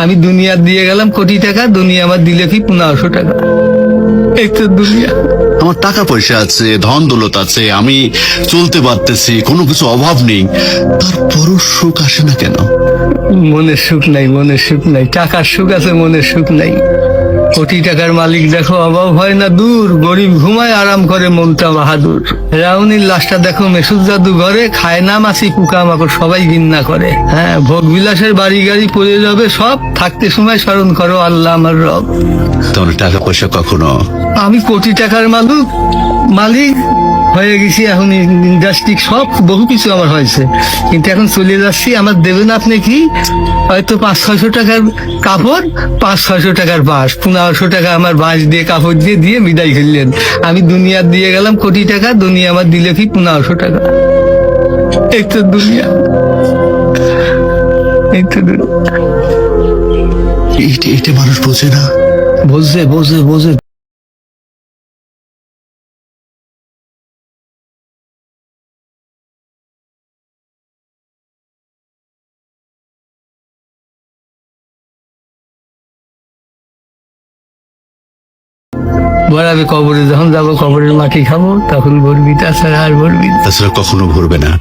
আমি দুনিয়া দিয়ে গেলাম কোটি টাকা, দুনিয়া আমার দিলে কি 1500 টাকা। এই তো দুনিয়া। আমার টাকা পয়সা আছে, ধন দৌলত আছে, আমি চলতে পারতেছি, কোনো কিছু অভাব নেই, তারপরও সুখ আসে না কেন? মনের সুখ নাই, মনের সুখ নাই। টাকার সুখ আছে, মনের সুখ নাই। কোটি টাকার মালিক দেখো অভাব হয় না দূর, গরিব ঘুমায় আরাম করে মনটা বাহাদুর। রাউনির লাশটা দেখো মেসুদ জাদু ঘরে, খায় না মাছি পোকা মাকড় সবাই ঘৃণা করে। হ্যাঁ, ভোগ বিলাসের বাড়ি গাড়ি পড়ে যাবে সব, থাকতে সময় স্মরণ করো আল্লাহ আমার রব। তোমার টাকা পয়সা কখনো? আমি কোটি টাকার মালিক হয়ে গেছি, এখন ইন্ডাস্ট্রি সব বহু কিছু আমার হয়েছে, কিন্তু এখন চলে যাচ্ছি। আমার দেবেন আপনি কি হয়তো 500-600 টাকার কাপড়, 500-600 টাকার বাঁশ, 1500 টাকা আমার বাঁশ দিয়ে কাপড় দিয়ে বিদায় ফেললেন। আমি দুনিয়া দিয়ে গেলাম কোটি টাকা, দুনিয়া আমার দিলে কি 1500 টাকা। এই তো দুনিয়া, এই তো দুনিয়া। এটা মানুষ বোঝে না। বোঝে বোঝে বোঝে। ভরাবে কবরে, যখন যাবো কবরের মাটি খাবো তখন ভরবি, তাছাড়া আর ভরবি না। তাছাড়া কখনো ভরবে না।